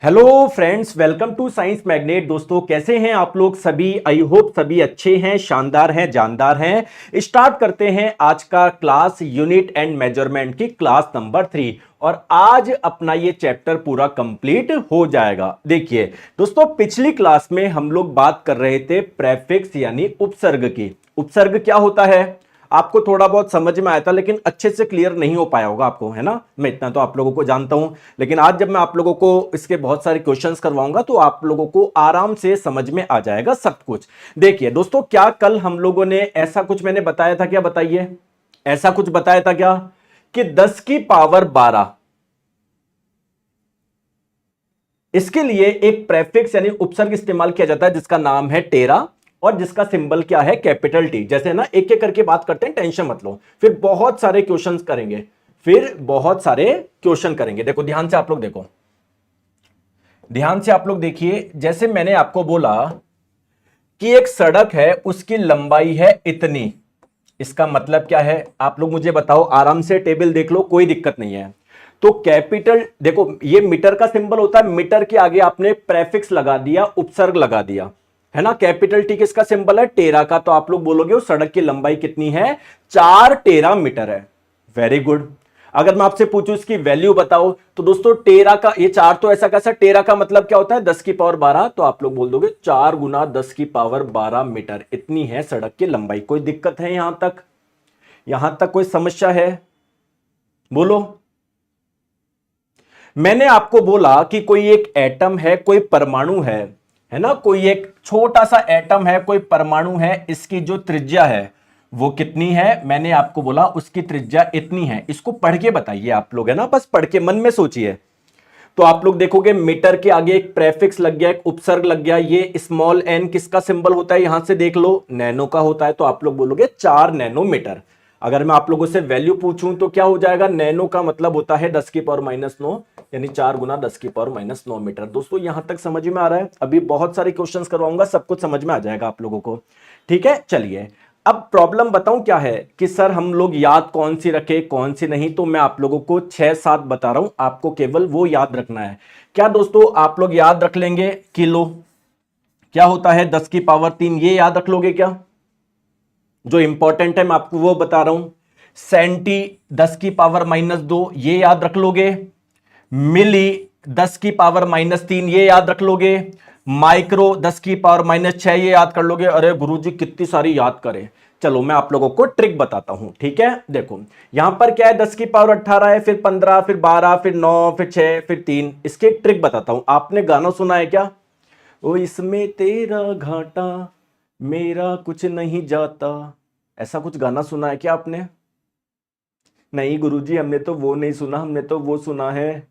Hello friends, welcome to science magnet. दोस्तों कैसे हैं आप लोग सभी? आई होप सभी अच्छे हैं, शानदार हैं, जानदार हैं। स्टार्ट करते हैं आज का क्लास यूनिट एंड मेजरमेंट की क्लास नंबर 3। और आज अपना ये चैप्टर पूरा कंप्लीट हो जाएगा। देखिए दोस्तों, पिछली क्लास में हम लोग बात कर रहे थे प्रेफिक्स यानी उपसर्ग की। उपसर्ग क्या होता है आपको थोड़ा बहुत समझ में आया था, लेकिन अच्छे से क्लियर नहीं हो पाया होगा आपको, है ना। मैं इतना तो आप लोगों को जानता हूं, लेकिन आज जब मैं आप लोगों को इसके बहुत सारे क्वेश्चंस करवाऊंगा तो आप लोगों को आराम से समझ में आ जाएगा सब कुछ। देखिए दोस्तों, क्या कल हम लोगों ने ऐसा कुछ मैंने बताया था क्या? बताइए, ऐसा कुछ बताया था क्या कि 10 की पावर 12, इसके लिए एक प्रेफिक्स यानी उपसर्ग इस्तेमाल किया जाता है जिसका नाम है टेरा, और जिसका सिंबल क्या है? Capital T. जैसे ना एक एक करके बात करते हैं, टेंशन मत लो, फिर बहुत सारे क्वेश्चंस करेंगे, फिर बहुत सारे क्वेश्चन करेंगे। देखो ध्यान से आप लोग देखो, ध्यान से आप लोग देखिए। जैसे मैंने आपको बोला कि एक सड़क है, उसकी लंबाई है इतनी, इसका मतलब क्या है? आप लोग मुझे बताओ, आराम से टेबल देख लो, कोई दिक्कत नहीं है। तो कैपिटल देखो, ये मीटर का सिंबल होता है, मीटर के आगे आपने प्रेफिक्स लगा दिया, उपसर्ग लगा दिया, है ना। कैपिटल टी किसका सिंबल है? टेरा का। तो आप लोग बोलोगे उस सड़क की लंबाई कितनी है? 4 टेरा मीटर है। Very good. अगर मैं आपसे पूछूं इसकी वैल्यू बताओ, तो दोस्तों टेरा का ये 4 तो ऐसा कैसा, टेरा का मतलब क्या होता है? 10 की पावर 12। तो आप लोग बोल दोगे 4 गुना 10 की पावर 12 मीटर, इतनी है सड़क की लंबाई। कोई दिक्कत है यहां तक? यहां तक कोई समस्या है? बोलो। मैंने आपको बोला कि कोई एक एटम है, कोई परमाणु है ना, कोई एक छोटा सा एटम है, कोई परमाणु है, इसकी जो त्रिज्या है वो कितनी है? मैंने आपको बोला उसकी त्रिज्या इतनी है। इसको पढ़ के बताइए आप लोग, है ना, बस पढ़ के मन में सोचिए। तो आप लोग देखोगे मीटर के आगे एक प्रेफिक्स लग गया, एक उपसर्ग लग गया। ये स्मॉल एन किसका सिंबल होता है? यहां से देख लो, नैनो का होता है। तो आप लोग बोलोगे 4 नैनोमीटर। अगर मैं आप लोगों से वैल्यू पूछूं तो क्या हो जाएगा? नैनो का मतलब होता है 10 की पावर -9, यानी 4 गुना 10 की पावर -9 मीटर। दोस्तों यहां तक समझ में आ रहा है? अभी बहुत सारे क्वेश्चंस करवाऊंगा, सब कुछ समझ में आ जाएगा आप लोगों को। ठीक है, चलिए। अब प्रॉब्लम बताऊं क्या है कि सर हम लोग याद कौन सी रखे कौन सी नहीं। तो मैं आप लोगों को 6-7 बता रहा हूं, आपको केवल वो याद रखना है। क्या दोस्तों आप लोग याद रख लेंगे? किलो क्या होता है? 10 की पावर 3, ये याद रख लोगे क्या? जो इंपॉर्टेंट है मैं आपको वो बता रहा हूं। सेंटी 10 की पावर -2, ये याद रख लोगे। मिली 10 की पावर -3, ये याद रख लोगे। माइक्रो 10 की पावर -6, ये याद कर लोगे। अरे गुरुजी कितनी सारी याद करें। चलो मैं आप लोगों को ट्रिक बताता हूं, ठीक है। देखो यहां पर क्या है, 10 की पावर 18 है, फिर 15, फिर 12, फिर 9, फिर 6, फिर 3। इसके ट्रिक बताता हूं। आपने गाना सुना है क्या? ओ इसमें तेरा घाटा मेरा कुछ नहीं जाता, ऐसा कुछ गाना सुना है क्या आपने? नहीं गुरुजी, हमने तो वो नहीं सुना, हमने तो वो सुना है।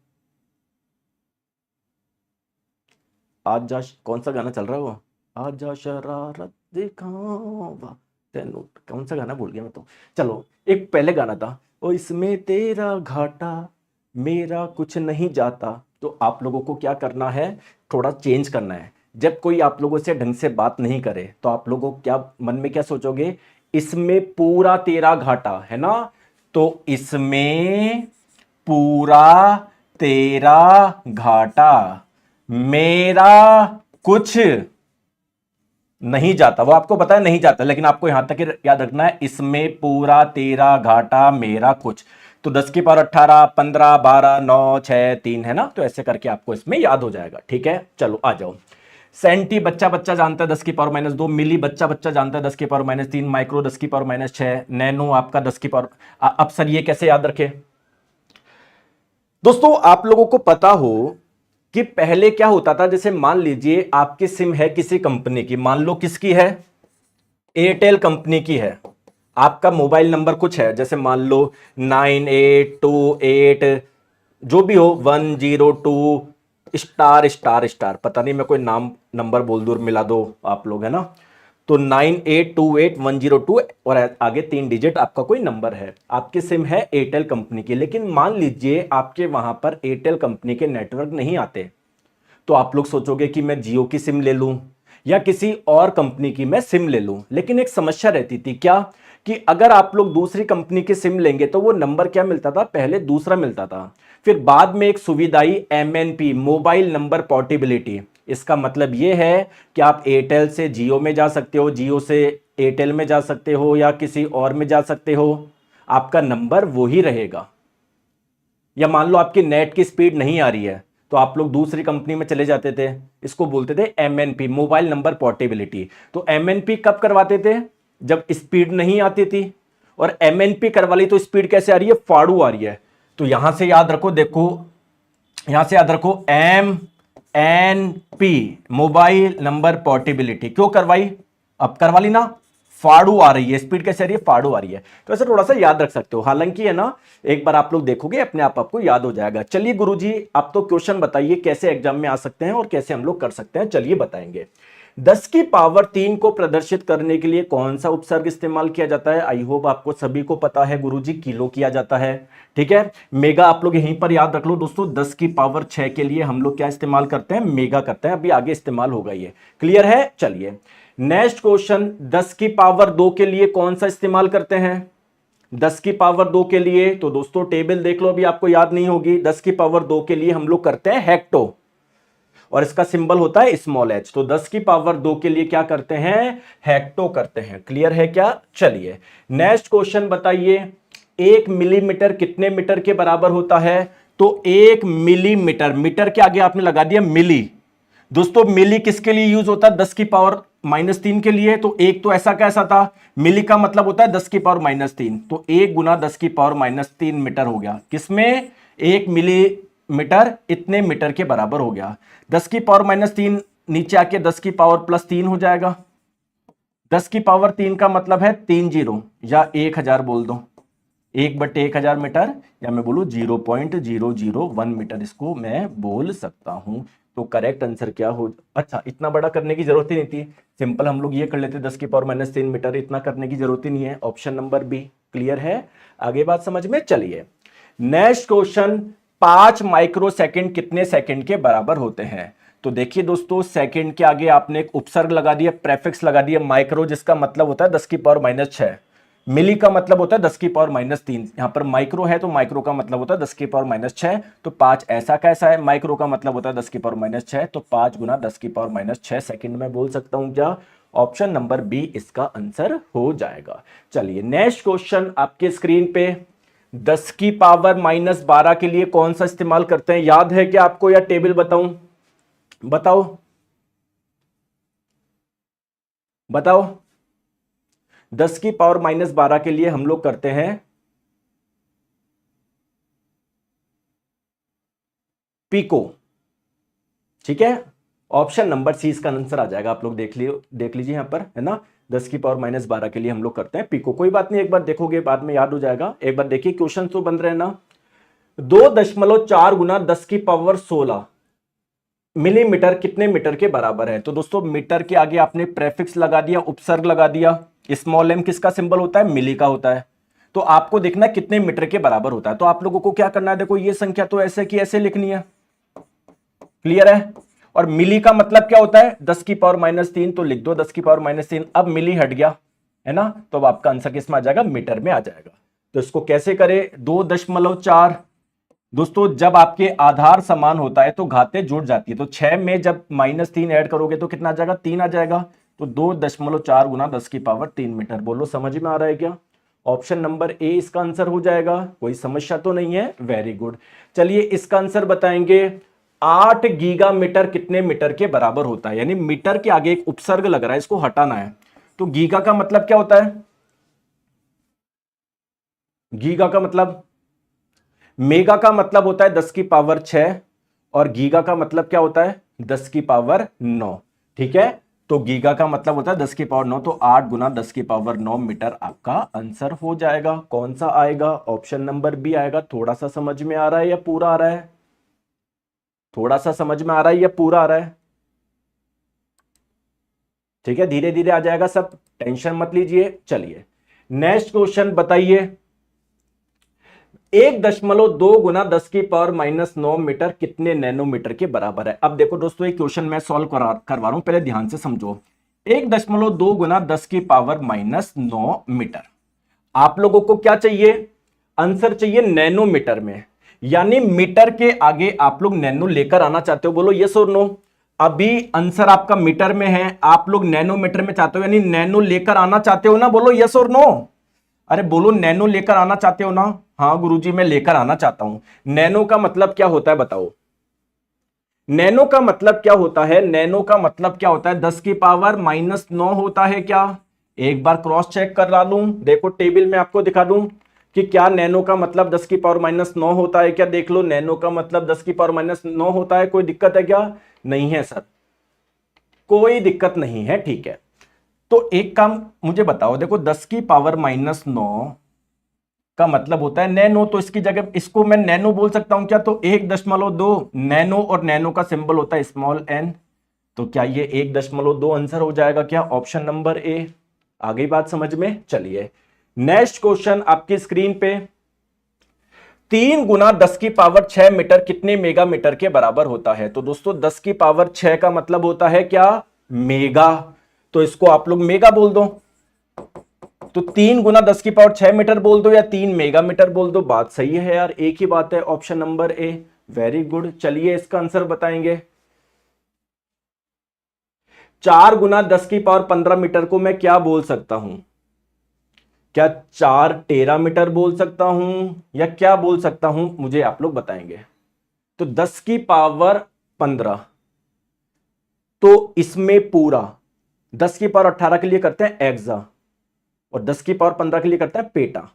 आज जा कौन सा गाना चल रहा है वो? आज जा शरारत दिखावा तेनू, कौन सा गाना भूल गया मैं तो। चलो एक पहले गाना था, ओ इसमें तेरा घाटा मेरा कुछ नहीं जाता। तो आप लोगों को क्या करना है, थोड़ा चेंज करना है। जब कोई आप लोगों से ढंग से बात नहीं करे तो आप लोगों को क्या मन में क्या सोचोगे? इसमें पूरा तेरा घाटा, है ना। तो इसमें पूरा तेरा घाटा मेरा कुछ नहीं जाता। वो आपको पता है नहीं जाता, लेकिन आपको यहां तक याद रखना है, इसमें पूरा तेरा घाटा मेरा कुछ। तो 10 की पावर 18, 15, 12, 9, 6, 3, है ना। तो ऐसे करके आपको इसमें याद हो जाएगा। ठीक है, चलो आ जाओ। सेंटी बच्चा बच्चा जानता है 10 की पावर -2, मिली बच्चा बच्चा जानता है 10 की पावर -3, माइक्रो 10 की पावर -6, नैनो आपका 10 की पावर। अब सर ये कैसे याद रखे? दोस्तों आप लोगों को पता हो कि पहले क्या होता था, जैसे मान लीजिए आपकी सिम है किसी कंपनी की, मान लो किसकी है? एयरटेल कंपनी की है। आपका मोबाइल नंबर कुछ है, जैसे मान लो 9828, जो भी हो, 102 स्टार स्टार स्टार, पता नहीं मैं कोई नाम नंबर बोल दूर, मिला दो आप लोग, है ना। तो 9828102 और आगे 3 डिजिट आपका कोई नंबर है। आपकी सिम है एयरटेल कंपनी की, लेकिन मान लीजिए आपके वहां पर एयरटेल कंपनी के नेटवर्क नहीं आते। तो आप लोग सोचोगे कि मैं जियो की सिम ले लूं या किसी और कंपनी की मैं सिम ले लूं। लेकिन एक समस्या रहती थी, क्या कि अगर आप लोग दूसरी कंपनी की सिम लेंगे तो वो नंबर क्या मिलता था? पहले दूसरा मिलता था। फिर बाद में एक सुविधा आई MNP, मोबाइल नंबर पोर्टेबिलिटी। इसका मतलब यह है कि आप एयरटेल से जियो में जा सकते हो, जियो से एयरटेल में जा सकते हो, या किसी और में जा सकते हो, आपका नंबर वो ही रहेगा। या मान लो आपकी नेट की स्पीड नहीं आ रही है तो आप लोग दूसरी कंपनी में चले जाते थे, इसको बोलते थे MNP, मोबाइल नंबर पोर्टेबिलिटी। तो MNP कब करवाते थे? जब स्पीड नहीं आती थी। और MNP करवा ली तो स्पीड कैसे आ रही है? फाड़ू आ रही है। तो यहां से याद रखो, देखो यहां से याद रखो MNP, मोबाइल नंबर पोर्टेबिलिटी। क्यों करवाई? अब करवा ली ना, फाड़ू आ रही है, स्पीड कैसे आ रही है? फाड़ू आ रही है। तो ऐसे थोड़ा सा याद रख सकते हो, हालांकि है ना, एक बार आप लोग देखोगे अपने आप आपको याद हो जाएगा। चलिए गुरुजी, आप तो क्वेश्चन बताइए कैसे एग्जाम में आ सकते हैं और कैसे हम लोग कर सकते हैं। चलिए बताएंगे। 10 की पावर 3 को प्रदर्शित करने के लिए कौन सा उपसर्ग इस्तेमाल किया जाता है? आई होप आपको सभी को पता है गुरुजी, किलो किया जाता है। ठीक है, मेगा आप लोग यहीं पर याद रख लो दोस्तों। 10 की पावर 6 के लिए हम लोग क्या इस्तेमाल करते हैं? मेगा करते हैं। अभी आगे इस्तेमाल होगा ये, क्लियर है? चलिए नेक्स्ट क्वेश्चन, 10 की पावर 2 के लिए कौन सा इस्तेमाल करते हैं? 10 की पावर 2 के लिए तो दोस्तों टेबल देख लो, अभी आपको याद नहीं होगी। 10 की पावर 2 के लिए हम लोग करते हैं हेक्टो, और इसका सिंबल होता है स्मॉल h। तो 10 की पावर 2 के लिए क्या करते हैं? हेक्टो करते हैं। क्लियर है क्या? चलिए नेक्स्ट क्वेश्चन बताइए, 1 मिलीमीटर कितने मीटर के बराबर होता है? तो 1 मिलीमीटर, मीटर के आगे आपने लगा दिया मिली। दोस्तों मिली किसके लिए यूज होता है? 10 की पावर -3 के लिए। तो एक तो ऐसा कैसा था, मिली का मतलब होता है 10 की पावर -3, तो 1 गुना 10 की पावर -3 मीटर हो गया। किसमें? 1 मिलीमीटर इतने मीटर के बराबर हो गया। 10 की पावर -3 नीचे आके 10 की पावर +3 हो जाएगा। 10 की पावर 3 का मतलब है 3 जीरो, या 1000 बोल दो, 1/1000 मीटर, या मैं बोलूं 0.001 मीटर, इसको मैं बोल सकता हूं। तो करेक्ट आंसर क्या हो? अच्छा, इतना बड़ा करने की जरूरत ही नहीं थी, सिंपल हम लोग ये कर लेते, 10 की पावर -3 मीटर, इतना करने की जरूरत ही नहीं है। Option number B. क्लियर है? आगे बात समझ में? चलिए नेक्स्ट क्वेश्चन, 5 माइक्रोसेकंड कितने सेकंड के बराबर होते हैं? तो देखिए दोस्तों, सेकंड के आगे आपने एक उपसर्ग लगा दिया, प्रेफिक्स लगा दिया माइक्रो, जिसका मतलब होता है 10 की पावर -6। मिली का मतलब होता है 10 की पावर -3, यहां पर माइक्रो है तो माइक्रो का मतलब होता है 10 की पावर -6। तो 5 ऐसा कैसा है? माइक्रो का मतलब होता है 10 की पावर -6, तो 5 गुना 10 की पावर -6 सेकंड में बोल सकता हूं क्या? ऑप्शन नंबर बी इसका आंसर हो जाएगा। चलिए नेक्स्ट क्वेश्चन आपके स्क्रीन पे, 10 की पावर -12 के लिए कौन सा इस्तेमाल करते हैं? याद है क्या आपको, या टेबल बताऊं? बताओ बताओ। 10 की पावर -12 के लिए हम लोग करते हैं पिको। ठीक है, ऑप्शन नंबर सी इसका आंसर आ जाएगा। आप लोग देख लीजिए यहां पर, है ना, 10 की पावर -12 के लिए हम लोग करते हैं पिको। कोई बात नहीं, एक बार देखोगे बाद में याद हो जाएगा। एक बार देखिए क्वेश्चन तो बन रहे हैं ना। 2.4 गुना 10 की पावर 16 मिलीमीटर कितने मीटर के बराबर है? तो दोस्तों मीटर के आगे आपने प्रेफिक्स लगा दिया, उपसर्ग लगा दिया। स्मॉल एम किसका सिंबल होता है? मिली का होता है। तो आपको देखना कितने मीटर के बराबर होता है। तो आप लोगों को क्या करना है, देखो ये संख्या तो ऐसे की ऐसे लिखनी है। क्लियर है? और मिली का मतलब क्या होता है? 10 की पावर -3, तो लिख दो 10 की पावर -3। अब मिली हट गया, है ना, तो अब आपका आंसर किस में आ जाएगा? मीटर में आ जाएगा। तो इसको कैसे करें? 2.4। दोस्तों जब आपके आधार समान होता है तो घातें जुड़ जाती है। तो 6 में जब -3 ऐड करोगे तो कितना आ जाएगा? 3 आ जाएगा। तो 2.4 गुना 10 की पावर 3 मीटर। बोलो समझ में आ रहा है क्या? ऑप्शन नंबर ए इसका आंसर हो जाएगा। कोई समस्या तो नहीं है? Very good. चलिए इसका आंसर बताएंगे, 8 गीगामीटर कितने मीटर के बराबर होता है? यानी मीटर के आगे एक उपसर्ग लग रहा है, इसको हटाना है। तो गीगा का मतलब क्या होता है? गीगा का मतलब, मेगा का मतलब होता है 10 की पावर 6, और गीगा का मतलब क्या होता है? 10 की पावर 9। ठीक है, तो गीगा का मतलब होता है 10 की पावर 9, तो 8 गुना 10 की पावर 9 मीटर आपका आंसर हो जाएगा। कौन सा आएगा? ऑप्शन नंबर बी आएगा। थोड़ा सा समझ में आ रहा है या पूरा आ रहा है? थोड़ा सा समझ में आ रहा है या पूरा आ रहा है? ठीक है, धीरे धीरे आ जाएगा सब, टेंशन मत लीजिए। चलिए नेक्स्ट क्वेश्चन बताइए, 1.2 गुना 10 की पावर -9 मीटर कितने नैनोमीटर के बराबर है? अब देखो दोस्तों, एक क्वेश्चन मैं सॉल्व करवा रहा हूं, पहले ध्यान से समझो। 1.2 गुना 10 की पावर -9 मीटर, आप लोगों को क्या चाहिए? आंसर चाहिए नैनोमीटर में। यानी मीटर के आगे आप लोग नैनो लेकर आना चाहते हो, बोलो यस और नो। अभी आंसर आपका मीटर में है, आप लोग नैनोमीटर में चाहते हो, यानी नैनो लेकर आना चाहते हो ना, बोलो यस और नो। अरे बोलो नैनो लेकर आना चाहते हो ना। हाँ गुरुजी मैं लेकर आना चाहता हूं। नैनो का मतलब क्या होता है बताओ। नैनो का मतलब क्या होता है, नैनो का मतलब क्या होता है, 10 की पावर -9 होता है क्या। एक बार क्रॉस चेक करा लूं, देखो टेबल में आपको दिखा दूं कि क्या नैनो का मतलब 10 की पावर -9 होता है क्या। देख लो नैनो का मतलब 10 की पावर -9 होता है, कोई दिक्कत है क्या। नहीं है सर, कोई दिक्कत नहीं है, ठीक है। तो एक काम मुझे बताओ, देखो 10 की पावर -9 का मतलब होता है नैनो, तो इसकी जगह इसको मैं नैनो बोल सकता हूं क्या, तो 1.2 नैनो, और नैनो का सिंबल होता है स्मॉल एन, तो क्या ये 1.2 आंसर हो जाएगा क्या, ऑप्शन नंबर ए। आ गई बात समझ में। चलिए नेक्स्ट क्वेश्चन आपकी स्क्रीन पे, 3 × 10⁻6 मीटर कितने मेगा मीटर के बराबर होता है। तो दोस्तों 10⁻6 का मतलब होता है क्या, मेगा, तो इसको आप लोग मेगा बोल दो। तो 3 × 10⁻6 मीटर बोल दो या 3 मेगा मीटर बोल दो, बात सही है यार, एक ही बात है, option number A. Very good, चलिए इसका आंसर बताएंगे। 4 × 10⁻15 मीटर को मैं क्या बोल सकता हूं, क्या 4 टेरामीटर बोल सकता हूं या क्या बोल सकता हूं, मुझे आप लोग बताएंगे। तो 10⁻15, तो इसमें पूरा 10⁻18 के लिए करते हैं एक्सा, और 10⁻15 के लिए करता है पेटा,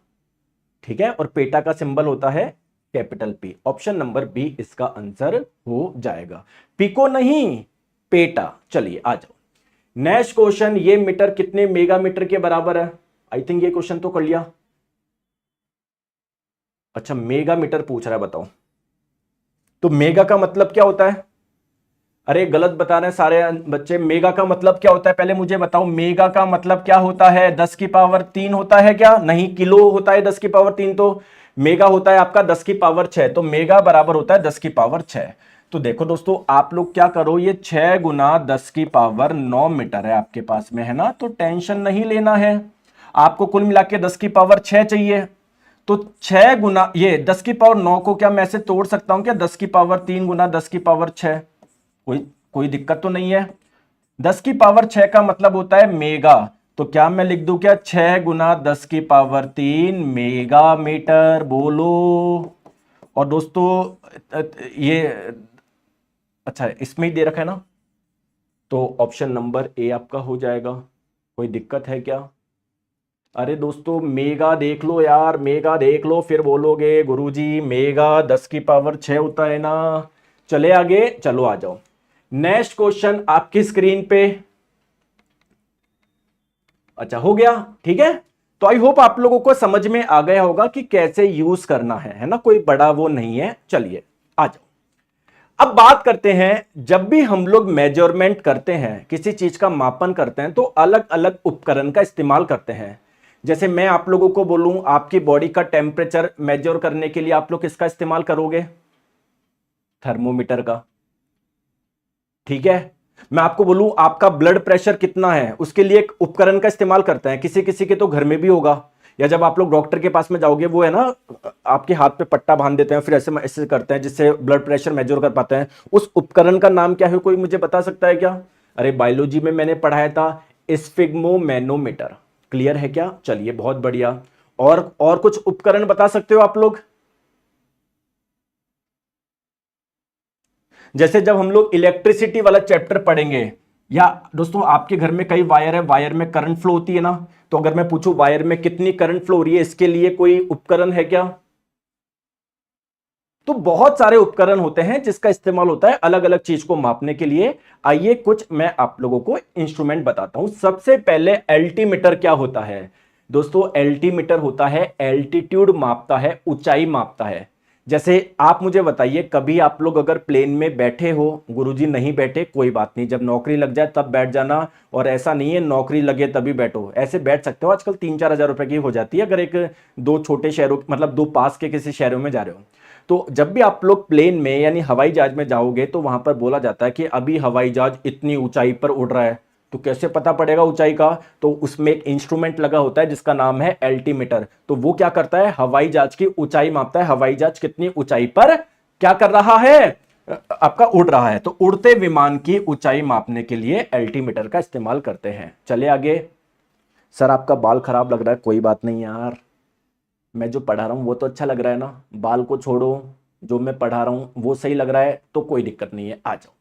ठीक है, और पेटा का सिंबल होता है capital P. Option number B इसका आंसर हो जाएगा, पिको नहीं, पेटा। चलिए आ जाओ नेक्स्ट क्वेश्चन, ये मीटर कितने मेगा मीटर के बराबर है। आई थिंक ये क्वेश्चन तो कर लिया। अच्छा मेगा मीटर पूछ रहा है, बताओ तो मेगा का मतलब क्या होता है। अरे गलत बता रहे हैं सारे बच्चे, मेगा का मतलब क्या होता है पहले मुझे बताओ, मेगा का मतलब क्या होता है, 10⁻3 होता है क्या, नहीं किलो होता है 10⁻3, तो मेगा होता है आपका 10⁻6, तो मेगा बराबर होता है 10⁻6। तो देखो दोस्तों आप लोग क्या करो, ये 6 × 10⁻9 मीटर है आपके पास में, है ना, तो टेंशन नहीं लेना है, आपको कुल मिला के 10⁻6 चाहिए। तो 6 गुना ये 10⁻9 को क्या मैं ऐसे तोड़ सकता हूं क्या, 10⁻3 × 10⁻6, कोई कोई दिक्कत तो नहीं है। 10⁻6 का मतलब होता है मेगा, तो क्या मैं लिख दूं क्या, 6 × 10⁻3 मेगा मीटर, बोलो। और दोस्तों ये अच्छा इसमें ही दे रखा है ना, तो ऑप्शन नंबर ए आपका हो जाएगा, कोई दिक्कत है क्या। अरे दोस्तों मेगा देख लो यार, मेगा देख लो, फिर बोलोगे गुरुजी मेगा 10⁻6 होता है ना। चले आगे, चलो आ जाओ नेक्स्ट क्वेश्चन आपकी स्क्रीन पे। अच्छा हो गया, ठीक है। तो आई होप आप लोगों को समझ में आ गया होगा कि कैसे यूज करना है ना, कोई बड़ा वो नहीं है। चलिए आ जाओ, अब बात करते हैं, जब भी हम लोग मेजरमेंट करते हैं, किसी चीज का मापन करते हैं, तो अलग अलग उपकरण का इस्तेमाल करते हैं। जैसे मैं आप लोगों को बोलूं आपकी बॉडी का टेम्परेचर मेजर करने के लिए आप लोग किसका इस्तेमाल करोगे, थर्मोमीटर का, ठीक है। मैं आपको बोलूं आपका ब्लड प्रेशर कितना है, उसके लिए एक उपकरण का इस्तेमाल करते हैं, किसी किसी के तो घर में भी होगा, या जब आप लोग डॉक्टर के पास में जाओगे, वो है ना आपके हाथ पे पट्टा बांध देते हैं, फिर ऐसे ऐसे करते हैं जिससे ब्लड प्रेशर मेजर कर पाते हैं। उस उपकरण का नाम क्या है, कोई मुझे बता सकता है क्या। अरे बायोलॉजी में मैंने पढ़ाया था स्फिग्मोमैनोमीटर, क्लियर है क्या। चलिए बहुत बढ़िया, और कुछ उपकरण बता सकते हो आप लोग। जैसे जब हम लोग इलेक्ट्रिसिटी वाला चैप्टर पढ़ेंगे, या दोस्तों आपके घर में कई वायर है, वायर में करंट फ्लो होती है ना, तो अगर मैं पूछूं वायर में कितनी करंट फ्लो हो रही है, इसके लिए कोई उपकरण है क्या। तो बहुत सारे उपकरण होते हैं जिसका इस्तेमाल होता है अलग अलग चीज को मापने के लिए। आइए कुछ मैं आप लोगों को इंस्ट्रूमेंट बताता हूं। सबसे पहले एल्टीमीटर क्या होता है दोस्तों, एल्टीमीटर होता है एल्टीट्यूड मापता है, ऊंचाई मापता है। जैसे आप मुझे बताइए, कभी आप लोग अगर प्लेन में बैठे हो, गुरुजी नहीं बैठे कोई बात नहीं, जब नौकरी लग जाए तब बैठ जाना, और ऐसा नहीं है नौकरी लगे तभी बैठो, ऐसे बैठ सकते हो, आजकल 3-4 हज़ार रुपए की हो जाती है अगर एक दो छोटे शहरों मतलब दो पास के किसी शहरों में जा रहे हो। तो जब भी आप लोग प्लेन में यानी हवाई जहाज में जाओगे, तो वहां पर बोला जाता है कि अभी हवाई जहाज इतनी ऊंचाई पर उड़ रहा है, तो कैसे पता पड़ेगा ऊंचाई का? तो उसमें एक इंस्ट्रूमेंट लगा होता है जिसका नाम है एल्टीमीटर। तो वो क्या करता है? हवाई जहाज की ऊंचाई मापता है। हवाई जहाज कितनी ऊंचाई पर क्या कर रहा है? आपका उड़ रहा है। तो उड़ते विमान की ऊंचाई मापने के लिए एल्टीमीटर का इस्तेमाल करते हैं। चले आगे। सर आपका बाल खराब लग रहा है। कोई बात नहीं यार, मैं जो पढ़ा रहा हूं वो तो अच्छा लग रहा है ना। बाल को छोड़ो, जो मैं पढ़ा रहा हूं वो सही लग रहा है तो कोई दिक्कत नहीं है, आ जाओ।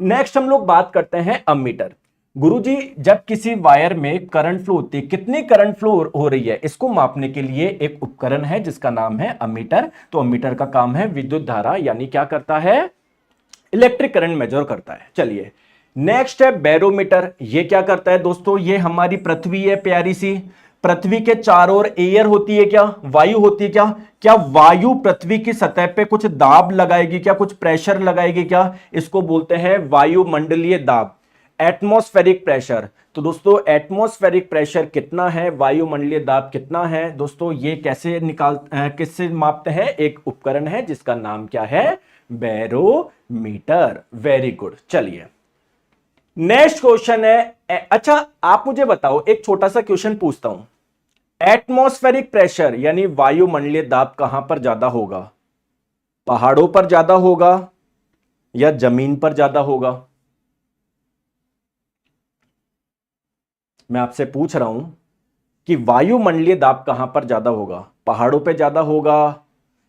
नेक्स्ट हम लोग बात करते हैं अमीटर। गुरुजी, जब किसी वायर में करंट फ्लो होती है, कितनी करंट फ्लो हो रही है, इसको मापने के लिए एक उपकरण है जिसका नाम है अमीटर। तो अमीटर का काम है विद्युत धारा, यानी क्या करता है? इलेक्ट्रिक करंट मेजर करता है। चलिए नेक्स्ट है बैरोमीटर। ये क्या करता है दोस्तों? ये हमारी पृथ्वी है प्यारी सी, पृथ्वी के चारों ओर एयर होती है क्या? वायु होती है क्या? क्या वायु पृथ्वी की सतह पे कुछ दाब लगाएगी क्या? कुछ प्रेशर लगाएगी क्या? इसको बोलते हैं वायुमंडलीय दाब, एटमॉस्फेरिक प्रेशर। तो दोस्तों एटमॉस्फेरिक प्रेशर कितना है, वायुमंडलीय दाब कितना है दोस्तों, ये कैसे किससे मापते हैं? एक उपकरण है जिसका नाम क्या है? बैरोमीटर। Very good. चलिए नेक्स्ट क्वेश्चन है। अच्छा आप मुझे बताओ, एक छोटा सा क्वेश्चन पूछता हूं। एटमॉस्फेरिक प्रेशर यानी वायुमंडलीय दाब कहां पर ज्यादा होगा? पहाड़ों पर ज्यादा होगा या जमीन पर ज्यादा होगा? मैं आपसे पूछ रहा हूं कि वायुमंडलीय दाब कहां पर ज्यादा होगा? पहाड़ों पे ज्यादा होगा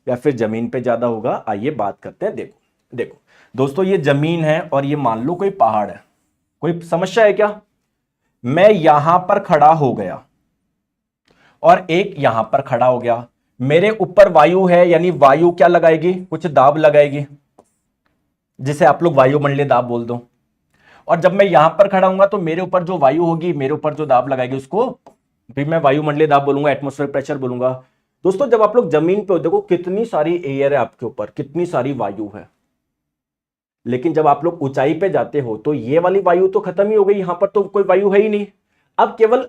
या फिर जमीन पे ज्यादा होगा? आइए बात करते हैं। देखो देखो दोस्तों, ये जमीन है और ये मान लो कोई पहाड़ है। कोई समस्या है क्या? मैं यहां पर खड़ा हो गया और एक यहां पर खड़ा हो गया। मेरे ऊपर वायु है, यानी वायु क्या लगाएगी? कुछ दाब लगाएगी, जिसे आप लोग वायुमंडलीय दाब बोल दो। और जब मैं यहां पर खड़ा हूंगा तो मेरे ऊपर जो वायु होगी, मेरे ऊपर जो दाब लगाएगी, उसको भी मैं वायुमंडलीय दाब बोलूंगा, एटमॉस्फेरिक प्रेशर बोलूंगा। दोस्तों जब आप लोग जमीन पे हो, देखो कितनी सारी एयर है आपके ऊपर, कितनी सारी वायु है। लेकिन जब आप लोग ऊंचाई पे जाते हो तो ये वाली वायु तो खत्म ही हो गई, यहां पर तो कोई वायु है ही नहीं। अब केवल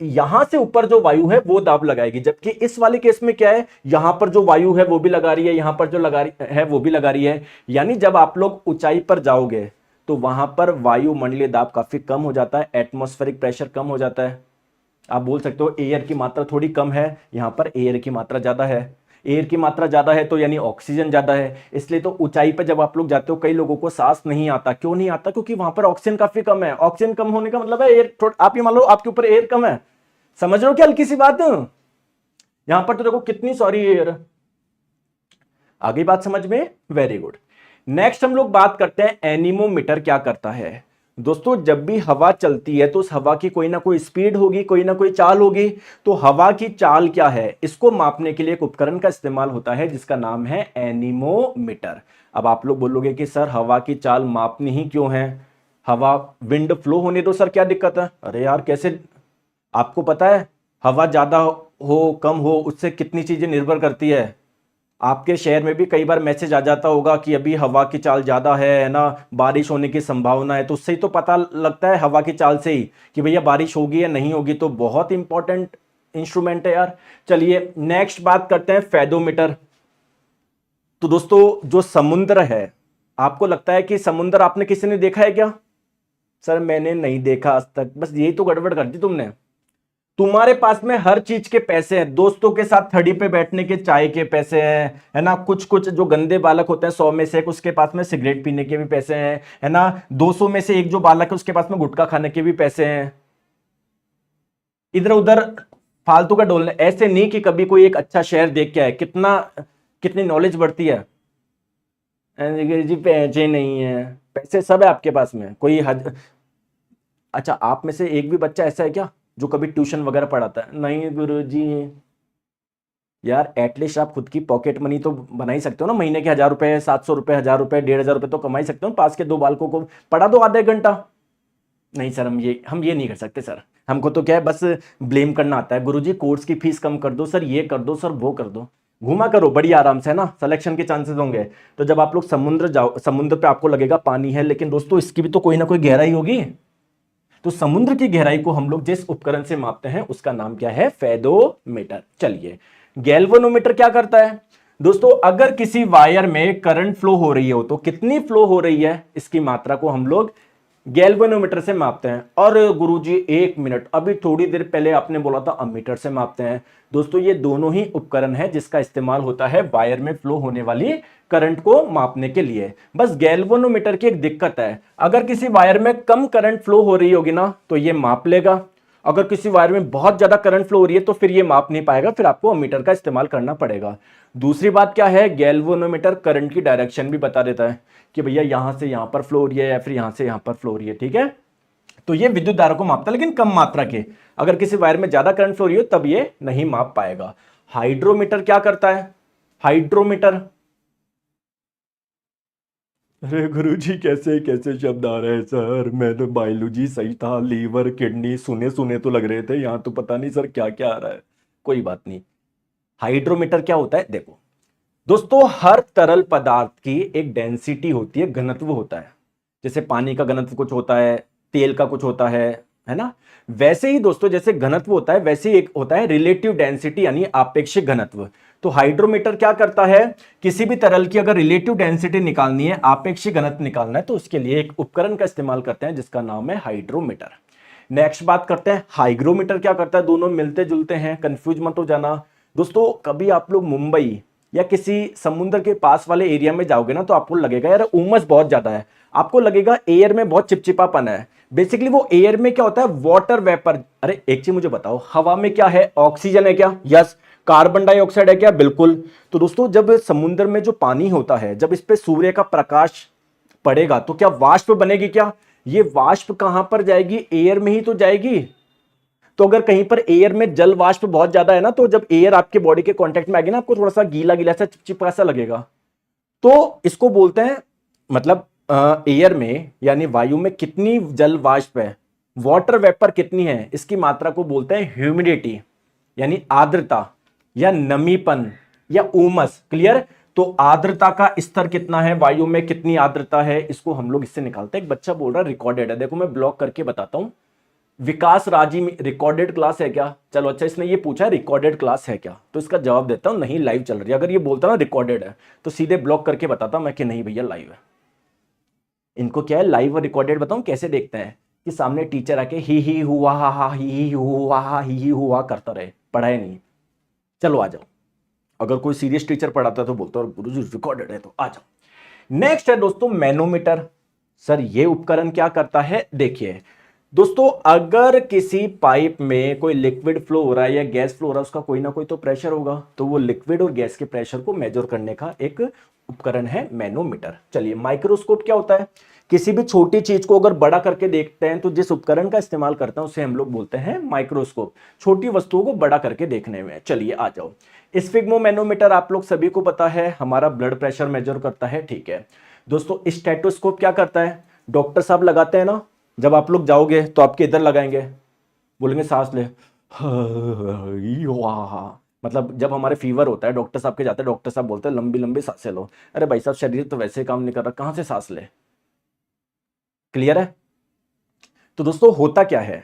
यहां से ऊपर जो वायु है वो दाब लगाएगी। जबकि इस वाले केस में क्या है? यहां पर जो वायु है वो भी लगा रही है, यहां पर जो लगा रही है वो भी लगा रही है। यानी जब आप लोग ऊंचाई पर जाओगे तो वहां पर वायुमंडलीय दाब काफी कम हो जाता है, एटमॉस्फेरिक प्रेशर कम हो जाता है। आप बोल सकते हो एयर की मात्रा थोड़ी कम है, यहां पर एयर की मात्रा ज्यादा है। एयर की मात्रा ज्यादा है तो यानी ऑक्सीजन ज्यादा है। इसलिए तो ऊंचाई पर जब आप लोग जाते हो, कई लोगों को सांस नहीं आता। क्यों नहीं आता? क्योंकि वहां पर ऑक्सीजन काफी कम है। ऑक्सीजन कम होने का मतलब है एयर, आप ये मान लो आपके ऊपर एयर कम है। समझ रहे हो क्या हल्की सी बात? यहां पर तो देखो कितनी सारी एयर। आगे बात समझ में? Very good. नेक्स्ट हम लोग बात करते हैं एनीमोमीटर क्या करता है। दोस्तों जब भी हवा चलती है तो उस हवा की कोई ना कोई स्पीड होगी, कोई ना कोई चाल होगी। तो हवा की चाल क्या है, इसको मापने के लिए एक उपकरण का इस्तेमाल होता है जिसका नाम है एनीमोमीटर। अब आप लोग बोलोगे कि सर हवा की चाल मापनी ही क्यों है? हवा विंड फ्लो होने दो सर, क्या दिक्कत है? अरे यार कैसे? आपको पता है हवा ज्यादा हो कम हो उससे कितनी चीजें निर्भर करती है। आपके शहर में भी कई बार मैसेज आ जाता होगा कि अभी हवा की चाल ज्यादा है ना, बारिश होने की संभावना है। तो उससे ही तो पता लगता है, हवा की चाल से ही, कि भैया बारिश होगी या नहीं होगी। तो बहुत इंपॉर्टेंट इंस्ट्रूमेंट है यार। चलिए नेक्स्ट बात करते हैं फेदोमीटर। तो दोस्तों जो समुद्र है, आपको लगता है कि समुद्र आपने किसी ने देखा है क्या? सर मैंने नहीं देखा आज तक। बस यही तो गड़बड़ कर दी तुमने। तुम्हारे पास में हर चीज के पैसे हैं। दोस्तों के साथ थड़ी पे बैठने के चाय के पैसे हैं, है ना। कुछ कुछ जो गंदे बालक होते हैं 100 में से एक, उसके पास में सिगरेट पीने के भी पैसे हैं, है ना। 200 में से एक जो बालक है उसके पास में गुटखा खाने के भी पैसे हैं। इधर उधर फालतू का डोलने। ऐसे नहीं कि कभी कोई एक अच्छा शहर देख के आए। कितनी नॉलेज बढ़ती है। जी पैसे नहीं है, पैसे सब है आपके पास में। कोई अच्छा आप में से एक भी बच्चा ऐसा है क्या जो कभी ट्यूशन वगैरह पढ़ाता है? नहीं गुरुजी। यार एटलीस्ट आप खुद की पॉकेट मनी तो बना ही सकते हो ना। महीने के 1000 रुपए, 700 रुपए, 1000 रुपए, 1500 रुपए तो कमा ही सकते हो। पास के 2 बालकों को पढ़ा दो आधा घंटा। नहीं सर हम ये नहीं कर सकते सर। हमको तो क्या है, बस ब्लेम करना आता है। गुरुजी कोर्स की फीस कम कर दो सर, ये कर दो सर, वो कर दो। घूमा करो बड़ी आराम से, है ना। सिलेक्शन के चांसेस होंगे। तो जब आप लोग समुद्र जाओ, समुद्र पे आपको लगेगा पानी है, लेकिन दोस्तों इसकी भी तो कोई ना कोई गहराई होगी। तो समुद्र की गहराई को हम लोग जिस उपकरण से मापते हैं उसका नाम क्या है? फेदोमीटर। चलिए गैल्वेनोमीटर क्या करता है? दोस्तों अगर किसी वायर में करंट फ्लो हो रही हो तो कितनी फ्लो हो रही है, इसकी मात्रा को हम लोग गैल्वेनोमीटर से मापते हैं। और गुरुजी 1 मिनट, अभी थोड़ी देर पहले आपने बोला था अमीटर से मापते हैं। दोस्तों ये दोनों ही उपकरण है जिसका इस्तेमाल होता है वायर में फ्लो होने वाली करंट को मापने के लिए। बस गैल्वेनोमीटर की एक दिक्कत है, अगर किसी वायर में कम करंट फ्लो हो रही होगी ना तो ये माप लेगा, अगर किसी वायर में बहुत ज्यादा करंट फ्लो हो रही है तो फिर ये माप नहीं पाएगा, फिर आपको अमीटर का इस्तेमाल करना पड़ेगा। दूसरी बात क्या है, गैल्वेनोमीटर करंट की डायरेक्शन भी बता देता है कि भैया यहां से यहां पर फ्लो हो रही है या फिर यहां से यहां पर फ्लो हो रही है, ठीक है। तो ये विद्युत धारा को मापता है लेकिन कम मात्रा के, अगर किसी वायर में ज्यादा करंट फ्लो हो रही हो तब ये नहीं माप पाएगा। हाइड्रोमीटर क्या करता है, हाइड्रोमीटर, अरे गुरुजी कैसे कैसे शब्द आ रहे हैं सर, मैं तो बायोलॉजी सही था, लीवर किडनी सुने सुने तो लग रहे थे, यहां तो पता नहीं सर क्या क्या आ रहा है। कोई बात नहीं। हाइड्रोमीटर क्या होता है, देखो दोस्तों, हर तरल पदार्थ की एक डेंसिटी होती है, घनत्व होता है। जैसे पानी का घनत्व कुछ होता है, तेल का कुछ होता है ना। वैसे ही दोस्तों जैसे घनत्व होता है वैसे ही एक होता है रिलेटिव डेंसिटी यानी आपेक्षिक घनत्व। तो हाइड्रोमीटर क्या करता है, किसी भी तरल की अगर रिलेटिव डेंसिटी निकालनी है, आपेक्षिक घनत्व निकालना है, तो उसके लिए एक उपकरण का इस्तेमाल करते हैं जिसका नाम है हाइड्रोमीटर। नेक्स्ट बात करते हैं हाइग्रोमीटर क्या करता है, दोनों मिलते जुलते हैं, कंफ्यूज मत हो जाना। दोस्तों कभी आप लोग मुंबई या किसी समुद्र के पास वाले एरिया में जाओगे ना तो आपको लगेगा यार उमस बहुत ज्यादा है, आपको लगेगा एयर में बहुत चिपचिपापन है। बेसिकली वो एयर में क्या होता है, वाटर वेपर। अरे एक चीज मुझे बताओ, हवा में क्या है, ऑक्सीजन है क्या, यस। कार्बन डाइऑक्साइड है क्या, बिल्कुल। तो दोस्तों जब समुद्र में जो पानी होता है, जब इस पे सूर्य का प्रकाश पड़ेगा तो क्या वाष्प बनेगी क्या, ये वाष्प कहां पर जाएगी, एयर में ही तो जाएगी। तो अगर कहीं पर एयर में जल वाष्प बहुत ज्यादा है ना, तो जब एयर आपके बॉडी के कांटेक्ट में आएगी ना, आपको थोड़ा सा गीला गीला सा चिपचिपा सा लगेगा। तो इसको बोलते हैं, मतलब एयर में यानी वायु में कितनी जल वाष्प है, वाटर वेपर कितनी है, इसकी मात्रा को बोलते हैं ह्यूमिडिटी यानी आर्द्रता या नमीपन या उमस। क्लियर। तो आर्द्रता का स्तर कितना है, वायु में कितनी आर्द्रता है, इसको हम लोग इससे निकालते हैं। एक बच्चा बोल रहा है रिकॉर्डेड है, देखो मैं ब्लॉक करके बताता हूं। विकास राजी में रिकॉर्डेड क्लास है क्या, चलो अच्छा इसने ये पूछा है रिकॉर्डेड क्लास है क्या, तो इसका जवाब देता हूं नहीं लाइव चल रही है। अगर ये बोलता ना रिकॉर्डेड है तो सीधे ब्लॉक करके बताता मैं कि नहीं भैया लाइव है। इनको क्या है, लाइव और रिकॉर्डेड बताऊं कैसे देखते हैं, कि सामने टीचर आके ही हुआ हा ही हुआ हा ही हुआ करता रहे, पढ़ाए नहीं। चलो आ जाओ, अगर कोई सीरियस टीचर पढ़ाता तो बोलता गुरुजी रिकॉर्डेड है तो आ जाओ। नेक्स्ट है दोस्तों मैनोमीटर। सर ये उपकरण क्या करता है, देखिए दोस्तों, अगर किसी पाइप में कोई लिक्विड फ्लो हो रहा है या गैस फ्लो हो रहा है, उसका कोई ना कोई तो प्रेशर होगा, तो वो लिक्विड और गैस के प्रेशर को मेजर करने का एक उपकरण है मैनोमीटर। चलिए माइक्रोस्कोप क्या होता है, किसी भी छोटी चीज को अगर बड़ा करके देखते हैं तो जिस उपकरण का इस्तेमाल करते हैं उसे हम लोग बोलते हैं माइक्रोस्कोप, छोटी वस्तुओं को बड़ा करके देखने में। चलिए आ जाओ, स्फिग्मोमैनोमीटर आप लोग सभी को पता है, हमारा ब्लड प्रेशर मेजर करता है, ठीक है। दोस्तों स्टेथोस्कोप क्या करता है, डॉक्टर साहब लगाते हैं ना, जब आप लोग जाओगे तो आपके इधर लगाएंगे, बोलेंगे सांस ले, मतलब जब हमारे फीवर होता है डॉक्टर साहब के जाते हैं, डॉक्टर साहब बोलते हैं लंबी लंबी सांसें लो। अरे भाई साहब शरीर तो वैसे काम नहीं कर रहा, कहां से सांस ले। क्लियर है। तो दोस्तों होता क्या है,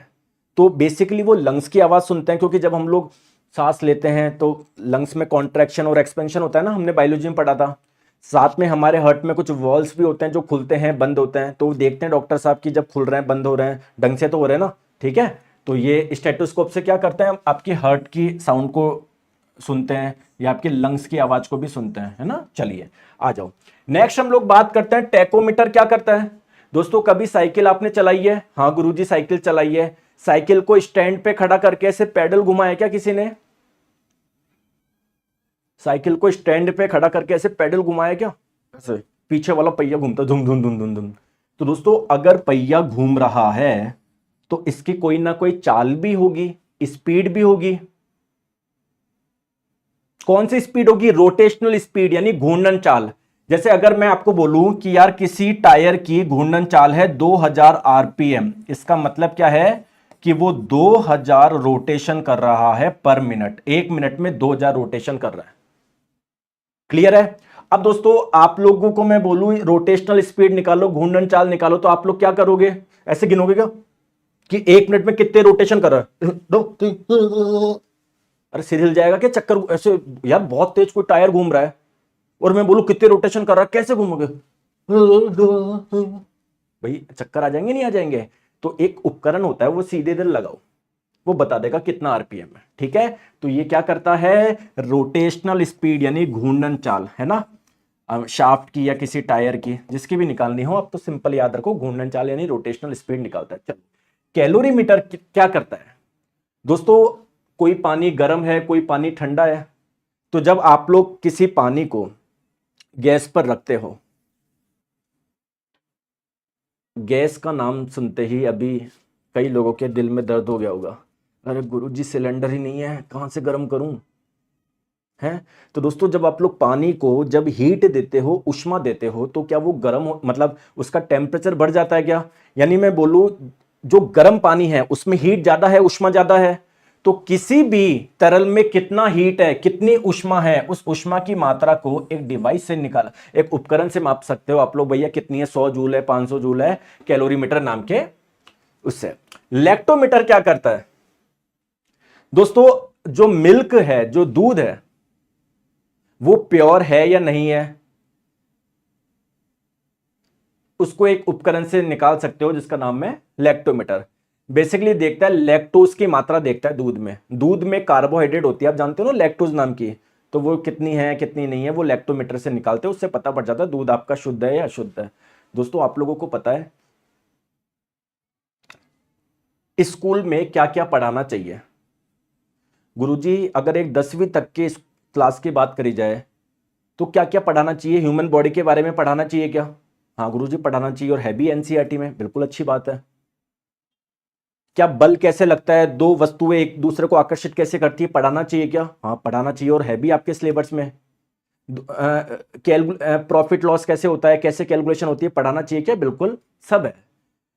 तो बेसिकली वो लंग्स की आवाज सुनते हैं, क्योंकि जब हम लोग सांस लेते हैं तो लंग्स में कॉन्ट्रैक्शन और एक्सपेंशन होता है ना, हमने बायोलॉजी में पढ़ा था। साथ में हमारे हार्ट में कुछ वॉल्स भी होते हैं जो खुलते हैं बंद होते हैं, तो देखते हैं डॉक्टर साहब की जब खुल रहे हैं बंद हो रहे हैं ढंग से तो हो रहे हैं ना, ठीक है। तो ये स्टेथोस्कोप से क्या करते हैं, आपकी हार्ट की साउंड को सुनते हैं या आपके लंग्स की आवाज को भी सुनते हैं, है ना। चलिए आ जाओ, नेक्स्ट हम लोग बात करते हैं टैकोमीटर क्या करता है। दोस्तों कभी साइकिल आपने चलाई है, हाँ गुरुजी साइकिल चलाई है, साइकिल को स्टैंड पे खड़ा करके ऐसे पैडल घुमाया क्या किसी ने, साइकिल को स्टैंड पे खड़ा करके ऐसे पैडल घुमाया क्या, ऐसे पीछे वाला पहिया घूमता धुम धुम धुम धुम धुम। तो दोस्तों अगर पहिया घूम रहा है तो इसकी कोई ना कोई चाल भी होगी, स्पीड भी होगी। कौन सी स्पीड होगी, रोटेशनल स्पीड यानी घूर्णन चाल। जैसे अगर मैं आपको बोलूं कि यार किसी टायर की घूर्णन चाल है 2000 आरपीएम, इसका मतलब क्या है कि वो 2000 रोटेशन कर रहा है पर मिनट, 1 मिनट में 2000 रोटेशन कर रहा है। क्लियर है। अब दोस्तों आप लोगों को मैं बोलूं रोटेशनल स्पीड निकालो, घूर्णन चाल निकालो, तो आप लोग क्या करोगे, ऐसे गिनोगे क्या कि 1 मिनट में कितने रोटेशन कर रहा है, 2 3, अरे सिर हिल जाएगा क्या, चक्कर ऐसे, यार बहुत तेज कोई टायर घूम रहा है और मैं बोलूं कितने रोटेशन कर रहा है, कैसे घूमोगे। भाई चक्कर आ जाएंगे नहीं आ जाएंगे? तो एक उपकरण होता है, वो सीधे इधर लगाओ, वो बता देगा कितना आरपीएम है, ठीक है। तो ये क्या करता है, रोटेशनल स्पीड यानी घूर्णन चाल, है ना, शाफ्ट की या किसी टायर की, जिसकी भी निकालनी हो आप तो सिंपल याद रखो, घूर्णन चाल यानी रोटेशनल स्पीड निकालता है। चलो, कैलोरीमीटर क्या करता है दोस्तों, कोई पानी गर्म है, कोई पानी ठंडा है, तो जब आप लोग किसी पानी को गैस पर रखते हो, गैस का नाम सुनते ही अभी कई लोगों के दिल में दर्द हो गया होगा, अरे गुरुजी सिलेंडर ही नहीं है, कहां से गर्म करूं, है। तो दोस्तों जब आप लोग पानी को जब हीट देते हो, उष्मा देते हो, तो क्या वो गर्म हो, मतलब उसका टेम्परेचर बढ़ जाता है क्या? यानी मैं बोलूं, जो गर्म पानी है उसमें हीट ज्यादा है, उष्मा ज्यादा है, तो किसी भी तरल में कितना हीट है, कितनी उष्मा है, उस उष्मा की मात्रा को एक डिवाइस से निकाला, एक उपकरण से माप सकते हो आप लोग, भैया कितनी है, 100 जूल है, 500 जूल है, कैलोरीमीटर नाम के उससे। लैक्टोमीटर क्या करता है दोस्तों, जो मिल्क है, जो दूध है, वो प्योर है या नहीं है, उसको एक उपकरण से निकाल सकते हो जिसका नाम है लैक्टोमीटर। बेसिकली देखता है लैक्टोज की मात्रा, देखता है दूध में, दूध में कार्बोहाइड्रेट होती है, आप जानते हो ना लैक्टोज नाम की, तो वो कितनी है कितनी नहीं है, वो लैक्टोमीटर से निकालते हैं, उससे पता पड़ जाता है दूध आपका शुद्ध है या अशुद्ध है। दोस्तों आप लोगों को पता है स्कूल में क्या क्या पढ़ाना चाहिए? गुरुजी अगर एक 10वीं तक के क्लास की बात करी जाए तो क्या क्या पढ़ाना चाहिए, ह्यूमन बॉडी के बारे में पढ़ाना चाहिए क्या? हाँ गुरुजी पढ़ाना चाहिए, और है भी एनसीईआरटी में, बिल्कुल अच्छी बात है। क्या बल कैसे लगता है, दो वस्तुएं एक दूसरे को आकर्षित कैसे करती है, पढ़ाना चाहिए क्या? हाँ पढ़ाना चाहिए, और है भी आपके सिलेबस में। प्रॉफिट लॉस कैसे होता है, कैसे कैलकुलेशन होती है, पढ़ाना चाहिए क्या? बिल्कुल सब है।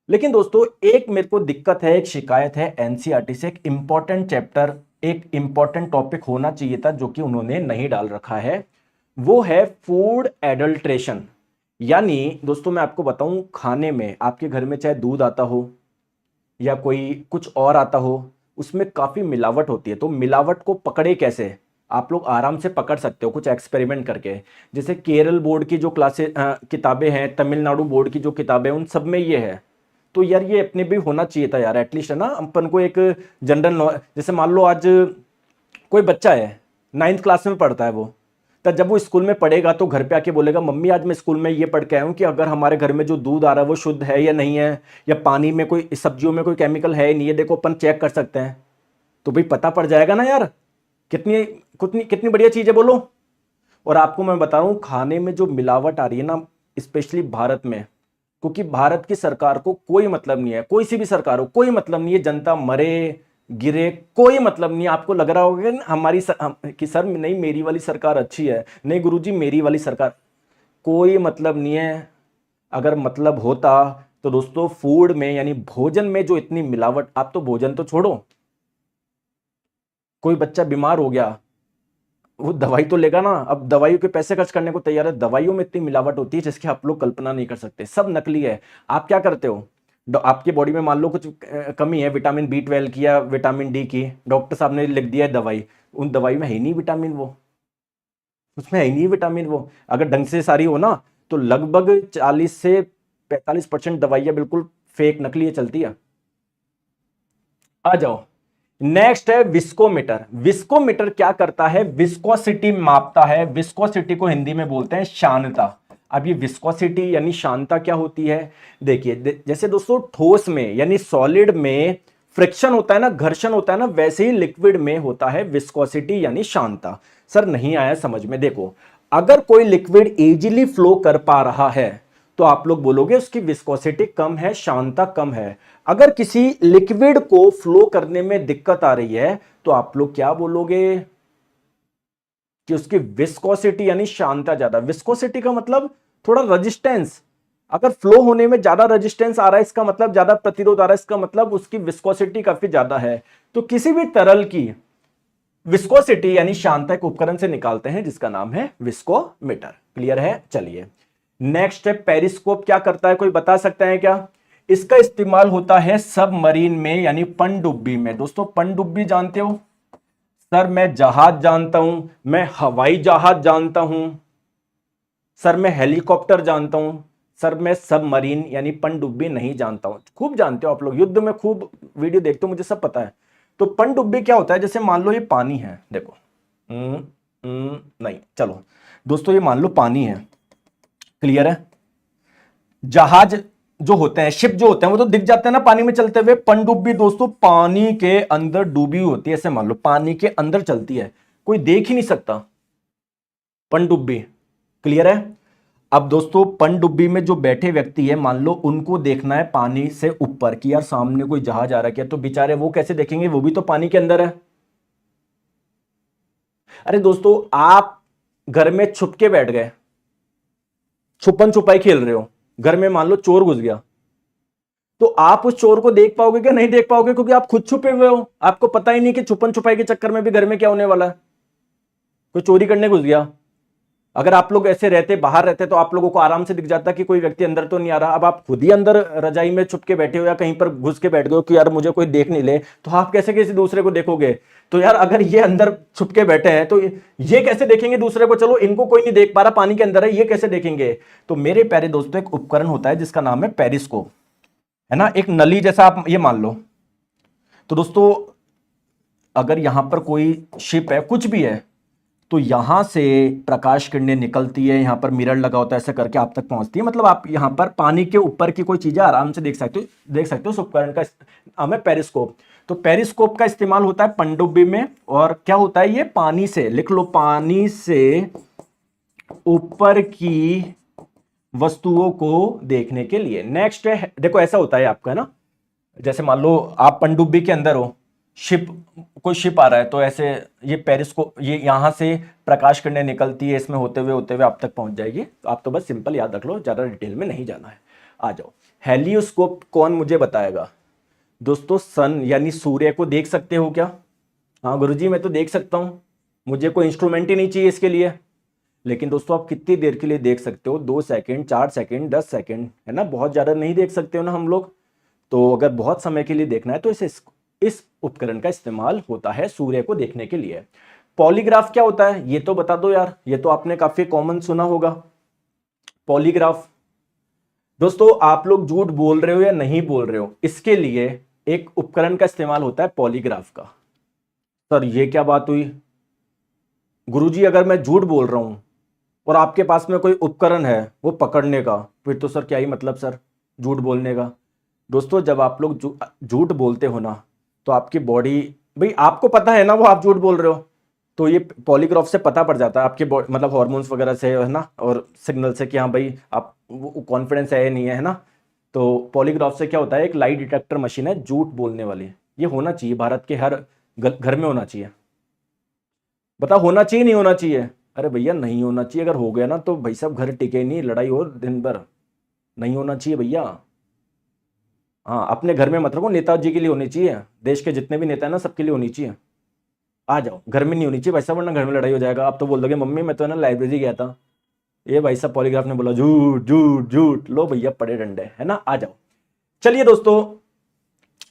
लेकिन दोस्तों एक मेरे को दिक्कत है, एक शिकायत है एनसीईआरटी से, एक इंपॉर्टेंट चैप्टर, एक इंपॉर्टेंट टॉपिक होना चाहिए था जो कि उन्होंने नहीं डाल रखा है, वो है फूड एडल्ट्रेशन। यानी दोस्तों मैं आपको बताऊं, खाने में आपके घर में चाहे दूध आता हो या कोई कुछ और आता हो, उसमें काफी मिलावट होती है, तो मिलावट को पकड़े कैसे, आप लोग आराम से पकड़ सकते हो कुछ एक्सपेरिमेंट करके। जैसे केरल बोर्ड की जो क्लासे किताबें हैं, तमिलनाडु बोर्ड की जो किताबें, उन सब में ये है। तो यार ये अपने भी होना चाहिए था यार, एटलीस्ट, है ना, अपन को एक जनरल नॉलेज। जैसे मान लो आज कोई बच्चा है, 9th क्लास में पढ़ता है वो, तब जब वो स्कूल में पढ़ेगा तो घर पे आके बोलेगा मम्मी आज मैं स्कूल में ये पढ़ के आया हूं कि अगर हमारे घर में जो दूध आ रहा है वो शुद्ध है या नहीं है, या पानी में कोई, सब्जियों में कोई केमिकल है नहीं है, देखो अपन चेक कर सकते हैं, तो भाई पता पड़ जाएगा ना यार, कितनी कितनी कितनी बढ़िया चीज है बोलो। और आपको मैं बता रहा हूं, खाने में जो मिलावट आ रही है ना, स्पेशली भारत में, क्योंकि भारत की सरकार को कोई मतलब नहीं है, कोई सी भी सरकार हो कोई मतलब नहीं है, जनता मरे गिरे कोई मतलब नहीं है। आपको लग रहा होगा ना हमारी कि सर नहीं मेरी वाली सरकार अच्छी है, नहीं गुरुजी मेरी वाली सरकार, कोई मतलब नहीं है। अगर मतलब होता तो दोस्तों फूड में यानी भोजन में जो इतनी मिलावट, आप तो भोजन तो छोड़ो, कोई बच्चा बीमार हो गया वो दवाई तो लेगा ना, अब दवाइयों के पैसे खर्च करने को तैयार है, दवाइयों में इतनी मिलावट होती है जिसकी आप लोग कल्पना नहीं कर सकते, सब नकली है। आप क्या करते हो, आपकी बॉडी में मान लो कुछ कमी है, विटामिन B12 की या विटामिन D की, डॉक्टर साहब ने लिख दिया है दवाई, उन दवाई में है ही नहीं विटामिन, वो उसमें है ही नहीं विटामिन, वो अगर ढंग से सारी हो ना तो लगभग 40 से 45% दवाइयां बिल्कुल फेक नकली है चलती है। आ जाओ, नेक्स्ट है विस्कोमीटर। विस्कोमीटर क्या करता है, विस्कोसिटी मापता है, विस्कोसिटी को हिंदी में बोलते हैं शानता। अब ये विस्कोसिटी यानी शानता क्या होती है, देखिए जैसे दोस्तों ठोस में यानी सॉलिड में फ्रिक्शन होता है ना, घर्षण होता है ना, वैसे ही लिक्विड में होता है विस्कोसिटी यानी शानता। सर नहीं आया समझ में, देखो अगर कोई लिक्विड इजीली फ्लो कर पा रहा है तो आप लोग बोलोगे उसकी विस्कोसिटी कम है, शानता कम है। अगर किसी लिक्विड को फ्लो करने में दिक्कत आ रही है तो आप लोग क्या बोलोगे कि उसकी विस्कोसिटी यानी शानता ज्यादा। विस्कोसिटी का मतलब थोड़ा रेजिस्टेंस, अगर फ्लो होने में ज्यादा रेजिस्टेंस आ रहा है इसका मतलब ज्यादा प्रतिरोध आ रहा है, इसका मतलब उसकी विस्कोसिटी काफी ज्यादा है। तो किसी भी तरल की विस्कोसिटी यानी शानता एक उपकरण से निकालते हैं जिसका नाम है विस्कोमीटर। क्लियर है? चलिए नेक्स्ट है पेरिस्कोप। क्या करता है, कोई बता सकता है क्या? इसका इस्तेमाल होता है सबमरीन में यानी पनडुब्बी में। दोस्तों पनडुब्बी जानते हो? सर मैं जहाज जानता हूं, मैं हवाई जहाज जानता हूं, सर मैं हेलीकॉप्टर जानता हूं, सर मैं सबमरीन यानी पनडुब्बी नहीं जानता हूं। खूब जानते हो आप लोग, युद्ध में खूब वीडियो देखते हो, मुझे सब पता है। तो पनडुब्बी क्या होता है, जैसे मान लो ये पानी है, देखो नहीं, चलो दोस्तों ये मान लो पानी है, क्लियर है। जहाज जो होते हैं, शिप जो होते हैं, वो तो दिख जाते हैं ना पानी में चलते हुए। पनडुब्बी दोस्तों पानी के अंदर डूबी हुई होती है, ऐसे मान लो पानी के अंदर चलती है, कोई देख ही नहीं सकता पनडुब्बी, क्लियर है। अब दोस्तों पनडुब्बी में जो बैठे व्यक्ति है, मान लो उनको देखना है पानी से ऊपर कि यार सामने कोई जहाज आ रहा है क्या, तो बेचारे वो कैसे देखेंगे, वो भी तो पानी के अंदर है। अरे दोस्तों आप घर में छुप के बैठ गए, छुपन छुपाई खेल रहे हो, घर में मान लो चोर घुस गया, तो आप उस चोर को देख पाओगे क्या, नहीं देख पाओगे, क्योंकि आप खुद छुपे हुए हो, आपको पता ही नहीं कि छुपन छुपाई के चक्कर में भी घर में क्या होने वाला है, कोई चोरी करने घुस गया। अगर आप लोग ऐसे रहते, बाहर रहते, तो आप लोगों को आराम से दिख जाता कि कोई व्यक्ति अंदर तो नहीं आ रहा। अब आप खुद ही अंदर रजाई में छुप के बैठे हो या कहीं पर घुस के बैठ गए हो कि यार मुझे कोई देख नहीं ले, तो आप कैसे किसी दूसरे को देखोगे। तो यार अगर ये अंदर छुप के बैठे हैं तो ये कैसे देखेंगे दूसरे को, चलो इनको कोई नहीं देख पा रहा, पानी के अंदर है, ये कैसे देखेंगे। तो मेरे प्यारे दोस्तों एक उपकरण होता है जिसका नाम है पेरिस्कोप, है ना, एक नली जैसा आप ये मान लो। तो दोस्तों अगर यहां पर कोई शिप है, कुछ भी है, तो यहां से प्रकाश किरणें निकलती है, यहां पर मिरर लगा होता है, ऐसे करके आप तक पहुंचती है। मतलब आप यहां पर पानी के ऊपर की कोई चीजें आराम से देख सकते हो। उस उपकरण का नाम है पेरिस्कोप। तो पेरिस्कोप का इस्तेमाल होता है पनडुब्बी में, और क्या होता है, ये पानी से, लिख लो, पानी से ऊपर की वस्तुओं को देखने के लिए। नेक्स्ट है, देखो ऐसा होता है आपका, है ना, जैसे मान लो आप पनडुब्बी के अंदर हो, शिप, कोई शिप आ रहा है, तो ऐसे ये पेरिस्कोप, ये यहां से प्रकाश किरणें निकलती है, इसमें होते हुए आप तक पहुंच जाएगी। तो आप तो बस सिंपल याद रख लो, ज्यादा डिटेल में नहीं जाना है। आ जाओ, हेलियोस्कोप कौन मुझे बताएगा। दोस्तों सन यानी सूर्य को देख सकते हो क्या। हाँ गुरुजी मैं तो देख सकता हूं, मुझे कोई इंस्ट्रूमेंट ही नहीं चाहिए इसके लिए। लेकिन दोस्तों आप कितनी देर के लिए देख सकते हो, 2 सेकंड, 4 सेकंड, 10 सेकंड, है ना, बहुत ज्यादा नहीं देख सकते हो ना हम लोग। तो अगर बहुत समय के लिए देखना है तो इस उपकरण का इस्तेमाल होता है सूर्य को देखने के लिए। पॉलीग्राफ क्या होता है ये तो बता दो यार, ये तो आपने काफी कॉमन सुना होगा, पॉलीग्राफ। दोस्तों आप लोग झूठ बोल रहे हो या नहीं बोल रहे हो, इसके लिए एक उपकरण का इस्तेमाल होता है पॉलीग्राफ का। सर ये क्या बात हुई गुरुजी, अगर मैं झूठ बोल रहा हूं और आपके पास में कोई उपकरण है वो पकड़ने का, फिर तो सर क्या ही मतलब सर झूठ बोलने का। दोस्तों जब आप लोग झूठ बोलते हो ना, तो आपकी बॉडी, भाई आपको पता है ना वो आप झूठ बोल रहे हो, तो ये पॉलीग्राफ से पता पड़ जाता है आपके मतलब हॉर्मोन्स वगैरह से, है ना, और सिग्नल से कि हाँ भाई आप कॉन्फिडेंस है या नहीं है ना। तो पॉलीग्राफ से क्या होता है, एक लाई डिटेक्टर मशीन है झूठ बोलने वाली, ये होना चाहिए भारत के हर घर में होना चाहिए। बता होना चाहिए नहीं होना चाहिए। अरे भैया नहीं होना चाहिए, अगर हो गया ना तो भाई साहब घर टिके नहीं, लड़ाई हो दिन भर, नहीं होना चाहिए भैया। हाँ अपने घर में मत रखो, नेताजी के लिए होनी चाहिए, देश के जितने भी नेता है ना सबके लिए होनी चाहिए। आ जाओ, घर में नहीं होनी चाहिए भाई साहब, वरना घर में लड़ाई हो जाएगा। आप तो बोल दोगे मम्मी मैं तो है ना लाइब्रेरी गया था, ये भाई साहब पॉलीग्राफ ने बोला झूठ झूठ झूठ, लो भैया पड़े डंडे, है ना। आ जाओ, चलिए दोस्तों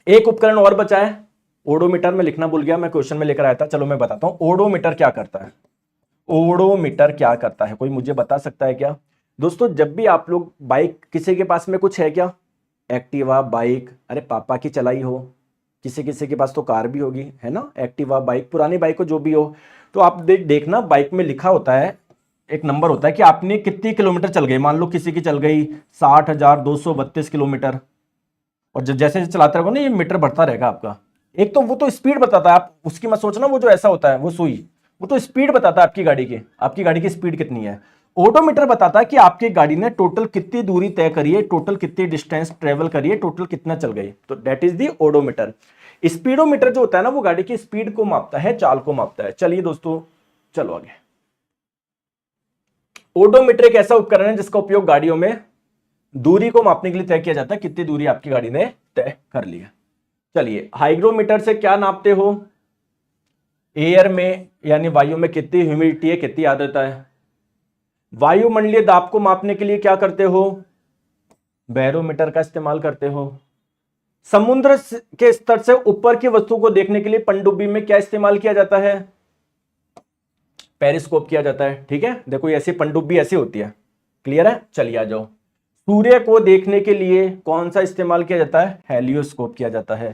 एक उपकरण और बचा है, ओडोमीटर। में लिखना भूल गया, मैं क्वेश्चन में लेकर आया था, चलो मैं बताता हूं ओडोमीटर क्या करता है। ओडोमीटर क्या करता है, कोई मुझे बता सकता है क्या। दोस्तों जब भी आप लोग बाइक, किसी के पास में कुछ है क्या, एक्टिवा बाइक, अरे पापा की चलाई हो, किसी किसी के पास तो कार भी होगी, है ना, एक्टिवा बाइक, पुरानी बाइक हो जो भी हो, तो आप देखना बाइक में लिखा होता है, एक नंबर होता है कि आपने कितनी किलोमीटर चल गई। मान लो किसी की चल गई 60,232 किलोमीटर, और जैसे जैसे चलाते रहोगे ना ये मीटर बढ़ता रहेगा आपका। एक तो वो तो स्पीड बताता है, आप उसकी मत सोचना, वो जो ऐसा होता है वो सुई, वो तो स्पीड बताता है आपकी गाड़ी की स्पीड कितनी है। ओडोमीटर बताता है कि आपकी गाड़ी ने टोटल कितनी दूरी तय करी है, टोटल कितनी डिस्टेंस ट्रेवल करी है, टोटल कितना चल गई, तो that is the odometer. Speedometer जो होता है ना वो गाड़ी की स्पीड को मापता है, चाल को मापता है। चलिए दोस्तों चलो आगे। ओडोमीटर एक ऐसा उपकरण है जिसका उपयोग गाड़ियों में दूरी को मापने के लिए तय किया जाता है, कितनी दूरी आपकी गाड़ी ने तय कर ली है। चलिए हाइग्रोमीटर से क्या नापते हो, एयर में यानी वायु में कितनी ह्यूमिडिटी है, कितनी आर्द्रता है। वायुमंडलीय दाब को मापने के लिए क्या करते हो, बैरोमीटर का इस्तेमाल करते हो। समुद्र के स्तर से ऊपर की वस्तु को देखने के लिए पनडुब्बी में क्या इस्तेमाल किया जाता है, पेरिस्कोप किया जाता है। ठीक है, देखो ऐसी पनडुब्बी ऐसी होती है, क्लियर है। चलिए आ जाओ, सूर्य को देखने के लिए कौन सा इस्तेमाल किया जाता है? हेलियोस्कोप किया जाता है।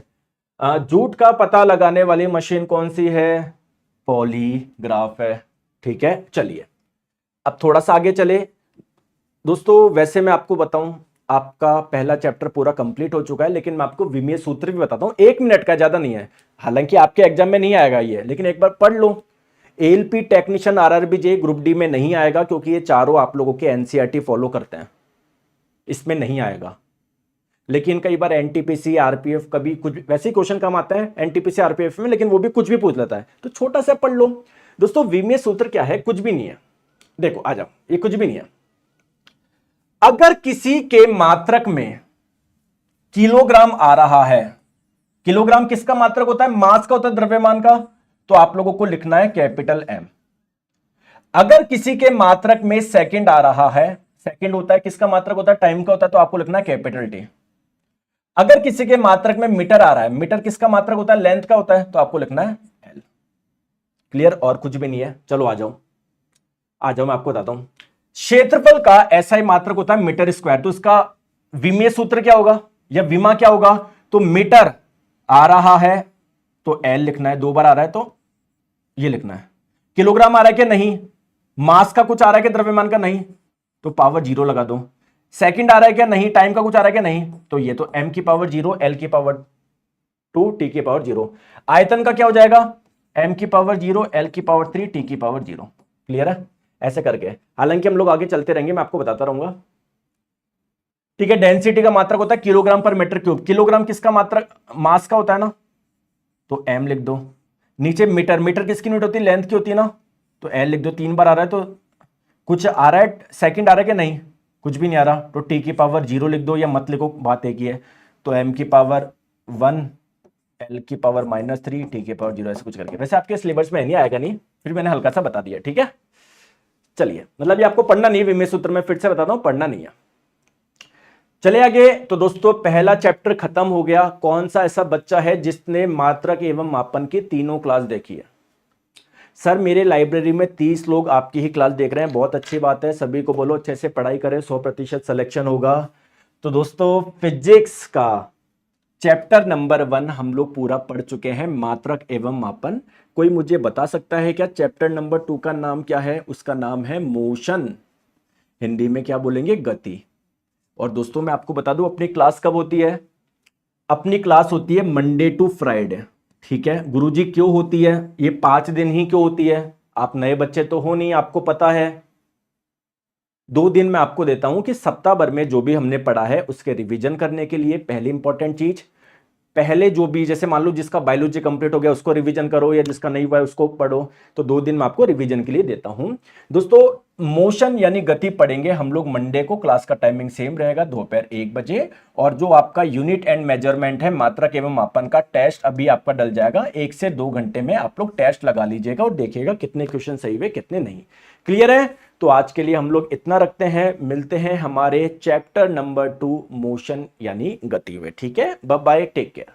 झूठ का पता लगाने वाली मशीन कौन सी है? पॉलीग्राफ है। ठीक है, चलिए अब थोड़ा सा आगे चले दोस्तों। वैसे मैं आपको बताऊं, आपका पहला चैप्टर पूरा कंप्लीट हो चुका है, लेकिन मैं आपको विमीय सूत्र भी बताता हूं, 1 मिनट का, ज्यादा नहीं है। हालांकि आपके एग्जाम में नहीं आएगा ये, लेकिन एक बार पढ़ लो। ALP technician RRB group D में नहीं आएगा, क्योंकि ये चारों आप लोगों के एनसीईआरटी फॉलो करते हैं, इसमें नहीं आएगा। लेकिन कई बार एनटीपीसी आरपीएफ कभी कुछ वैसे ही क्वेश्चन कम आता है एनटीपीसी आरपीएफ में, लेकिन वो भी कुछ भी पूछ लेता है, तो छोटा सा पढ़ लो दोस्तों। विमीय सूत्र क्या है? कुछ भी नहीं है। देखो आ जाओ, ये कुछ भी नहीं है। अगर किसी के मात्रक में किलोग्राम आ रहा है, किलोग्राम किसका मात्रक होता है? मास का होता है, द्रव्यमान का, तो आप लोगों को लिखना है कैपिटल एम। अगर किसी के मात्रक में सेकंड आ रहा है, सेकंड होता है किसका मात्रक होता है? टाइम का होता है, तो आपको लिखना है कैपिटल टी। अगर किसी के मात्रक में मीटर आ रहा है, मीटर किसका मात्रक होता है? लेंथ का होता है, तो आपको लिखना है एल। क्लियर? और कुछ भी नहीं है। चलो आ जाओ, आ जाओ, मैं आपको बताता हूं। क्षेत्रफल का ऐसा ही मात्रक होता है मीटर स्क्वायर, तो इसका विमीय सूत्र क्या होगा या विमा क्या होगा? तो मीटर आ रहा है तो एल लिखना है, 2 बार आ रहा है तो ये लिखना है। किलोग्राम आ रहा है कि नहीं? मास का कुछ आ रहा है कि द्रव्यमान का? नहीं, तो पावर 0 लगा दो। सेकंड आ रहा है क्या? नहीं। टाइम का कुछ आ रहा है क्या? नहीं, तो ये तो m की पावर 0, l की पावर 2, t की पावर 0। आयतन का क्या हो जाएगा? m की पावर 0, l की पावर 3, t की पावर 0। क्लियर है? ऐसे करके, हालांकि हम लोग आगे चलते रहेंगे, मैं आपको बताता रहूंगा। ठीक है, डेंसिटी का मात्रक होता है किलोग्राम पर मीटर क्यूब। किलोग्राम किसका मात्रक? मास का होता है ना, तो m लिख दो। नीचे मीटर, मीटर किसकी यूनिट होती है? लेंथ की होती है ना, तो l लिख दो। 3 बार आ रहा है तो कुछ आ रहा है? सेकंड आ रहा है कि नहीं? कुछ भी नहीं आ रहा, तो t की पावर 0 लिख दो, या मत लिखो, बात एक ही है। तो m की पावर 1, l की पावर -3, t की पावर 0, ऐसे कुछ करके। वैसे आपके सिलेबस में नहीं आएगा, नहीं, फिर मैंने हल्का सा बता दिया। ठीक है, चलिए, मतलब ये आपको पढ़ना नहीं है, विमीय सूत्र में फिर से बताता हूं, पढ़ना नहीं है। चले आगे। तो दोस्तों पहला चैप्टर खत्म हो गया। कौन सा ऐसा बच्चा है जिसने मात्रक एवं मापन की तीनों क्लास देखी है? सर मेरे लाइब्रेरी में 30 लोग आपकी ही क्लास देख रहे हैं, बहुत अच्छी बात है। सभी को बोलो अच्छे से पढ़ाई करें, 100% सिलेक्शन होगा। तो दोस्तों फिजिक्स का चैप्टर नंबर 1 हम लोग पूरा पढ़ चुके हैं, मात्रक एवं मापन। कोई मुझे बता सकता है क्या चैप्टर नंबर 2 का नाम क्या है? उसका नाम है मोशन, हिंदी में क्या बोलेंगे? गति। और दोस्तों मैं आपको बता दूं अपनी क्लास कब होती है। अपनी क्लास होती है मंडे टू फ्राइडे। ठीक है गुरुजी, क्यों होती है ये? 5 दिन ही क्यों होती है? आप नए बच्चे तो हो नहीं, आपको पता है। 2 दिन मैं आपको देता हूं कि सप्ताह भर में जो भी हमने पढ़ा है उसके रिवीजन करने के लिए। पहली इंपॉर्टेंट चीज, पहले जो भी, जैसे मान लो जिसका बायोलॉजी कंप्लीट हो गया उसको रिवीजन करो, या जिसका नहीं हुआ है उसको पढ़ो। तो 2 दिन मैं आपको रिवीजन के लिए देता हूं। दोस्तों मोशन यानी गति पढ़ेंगे हम लोग मंडे को। क्लास का टाइमिंग सेम रहेगा, दोपहर 1 बजे। और जो आपका यूनिट एंड मेजरमेंट है, मात्रक एवं मापन का टेस्ट अभी आपका डल जाएगा। 1 से 2 घंटे में आप लोग टेस्ट लगा लीजिएगा और देखिएगा कितने क्वेश्चन सही हुए कितने नहीं। क्लियर है? तो आज के लिए हम लोग इतना रखते हैं, मिलते हैं हमारे चैप्टर नंबर 2 मोशन यानी गति में। ठीक है, बाय बाय, टेक केयर।